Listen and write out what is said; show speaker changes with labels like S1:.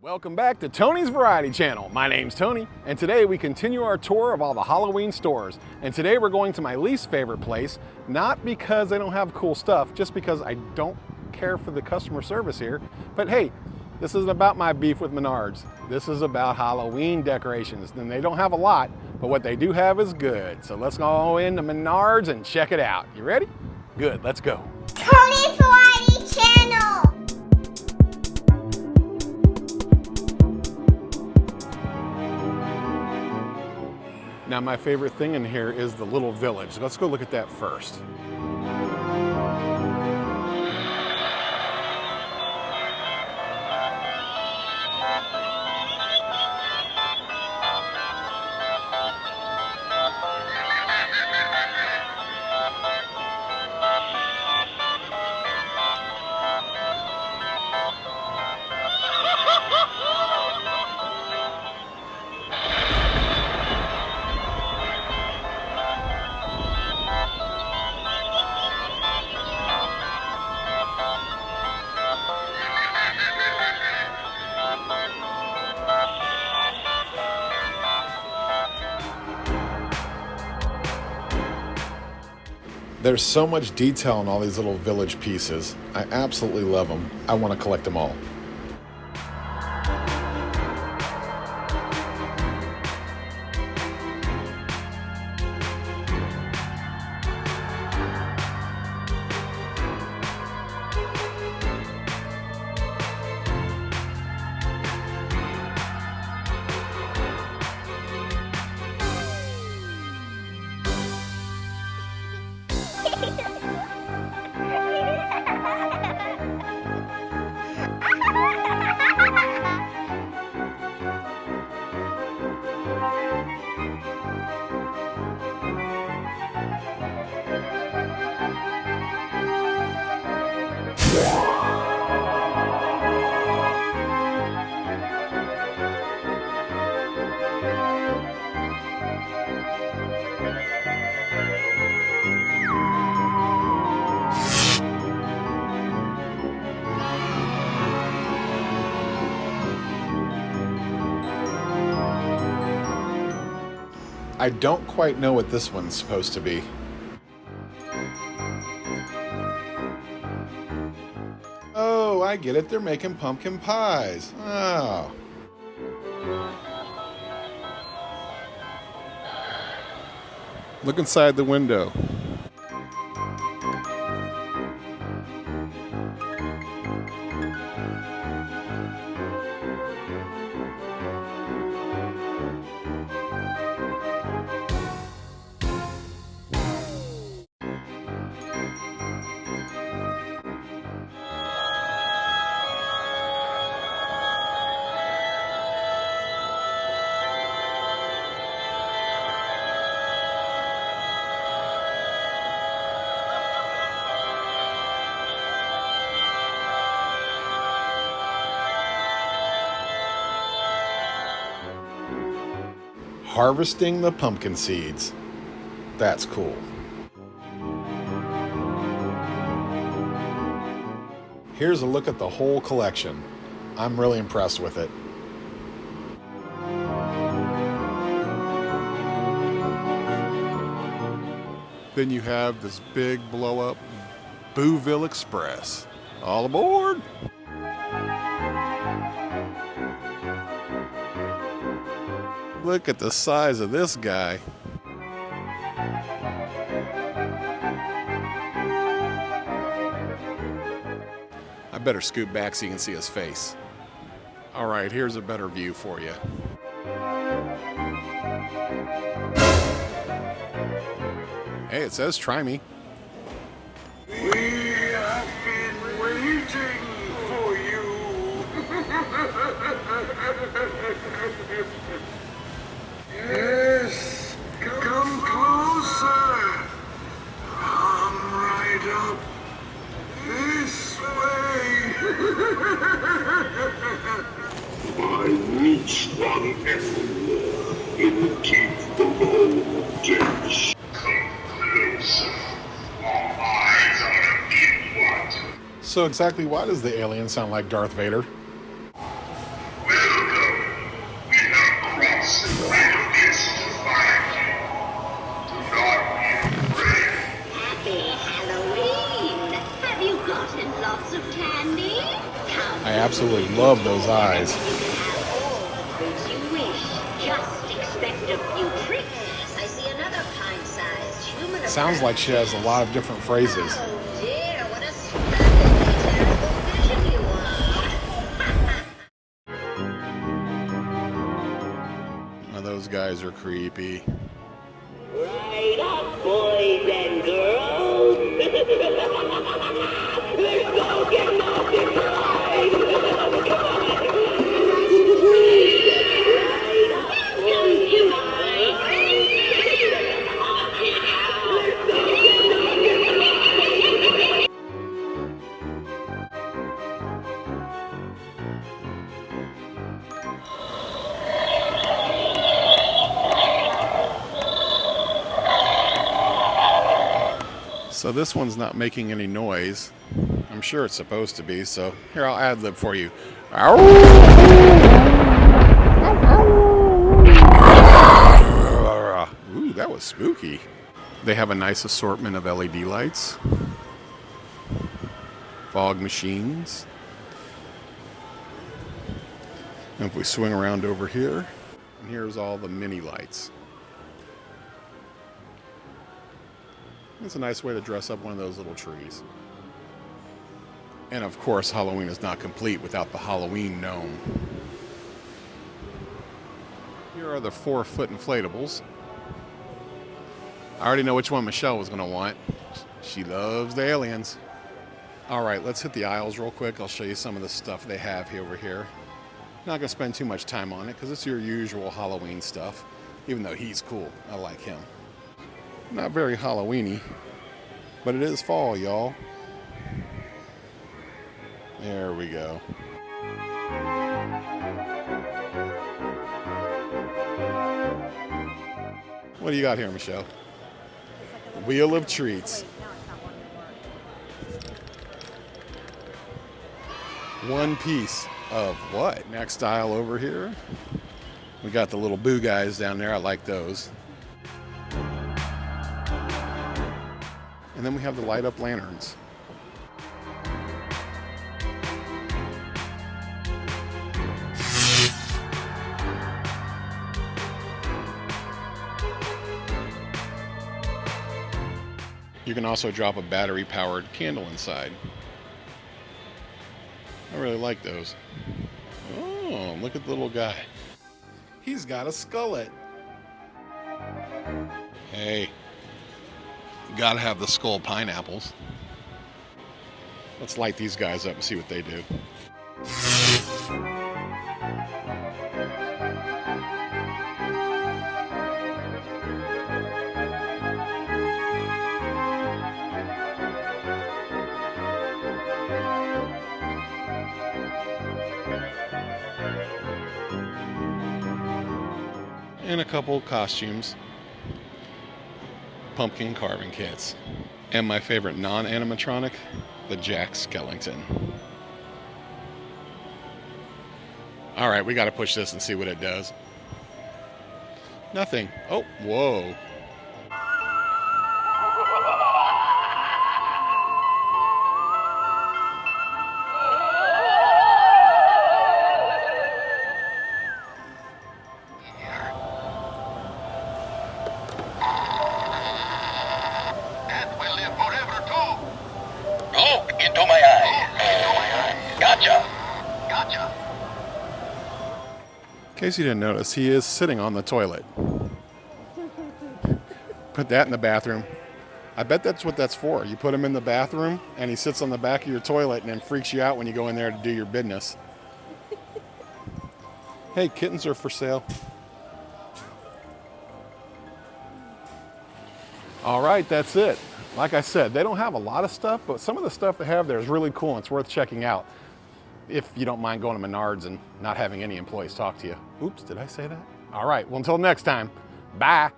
S1: Welcome back to Tony's Variety Channel. My name's Tony, and today we continue our tour of all the Halloween stores. And today we're going to my least favorite place, not because they don't have cool stuff, just because I don't care for the customer service here. But hey, this isn't about my beef with Menards. This is about Halloween decorations. And they don't have a lot, but what they do have is good. So let's go into Menards and check it out. You ready? Good, let's go.
S2: Tony's Variety Channel.
S1: Now my favorite thing in here is the little village. Let's go look at that first. There's so much detail in all these little village pieces. I absolutely love them. I want to collect them all. I don't quite know what this one's supposed to be. Oh, I get it. They're making pumpkin pies. Oh. Look inside the window. Harvesting the pumpkin seeds. That's cool. Here's a look at the whole collection. I'm really impressed with it. Then you have this big blow-up Booville Express. All aboard! Look at the size of this guy. I better scoot back so you can see his face. All right, here's a better view for you. Hey, it says try me.
S3: We have been waiting for you. Yes, come closer. Come right up this way.
S4: I reach one everywhere and keep the voltage. Come closer. Our eyes are in what?
S1: So exactly why does the alien sound like Darth Vader?
S4: Welcome
S1: absolutely love those eyes.
S5: You wish. Just expect a few tricks. I see another pint-sized human.
S1: Sounds like she has a lot of different phrases.
S5: Oh dear, what a splendidly terrible vision you are.
S1: Oh, those guys are creepy.
S5: Right up, boys and girls. Let's go get naughty pride. Come on.
S1: So this one's not making any noise. I'm sure it's supposed to be, so here, I'll ad-lib for you. Ooh, that was spooky. They have a nice assortment of LED lights, fog machines. And if we swing around over here, and here's all the mini lights. It's a nice way to dress up one of those little trees. And of course, Halloween is not complete without the Halloween gnome. Here are the 4-foot inflatables. I already know which one Michelle was going to want. She loves the aliens. All right, let's hit the aisles real quick. I'll show you some of the stuff they have here over here. Not going to spend too much time on it because it's your usual Halloween stuff, even though he's cool. I like him. Not very Halloween-y, but it is fall, y'all. There we go. What do you got here, Michelle? Wheel of Treats. One piece of what? Next aisle over here. We got the little boo guys down there. I like those. And then we have the light up lanterns. You can also drop a battery powered candle inside. I really like those. Oh, look at the little guy. He's got a skullet. Hey. Gotta have the skull pineapples. Let's light these guys up and see what they do. And a couple costumes. Pumpkin carving kits. And my favorite non-animatronic, the Jack Skellington. All right, we got to push this and see what it does. Nothing. Oh, whoa.
S4: Into my eye. Gotcha.
S1: In case you didn't notice, he is sitting on the toilet. Put that in the bathroom. I bet that's what that's for. You put him in the bathroom and he sits on the back of your toilet and then freaks you out when you go in there to do your business. Hey, kittens are for sale. All right, that's it. Like I said, they don't have a lot of stuff, but some of the stuff they have there is really cool and it's worth checking out if you don't mind going to Menards and not having any employees talk to you. Oops, did I say that? All right, well, until next time, bye.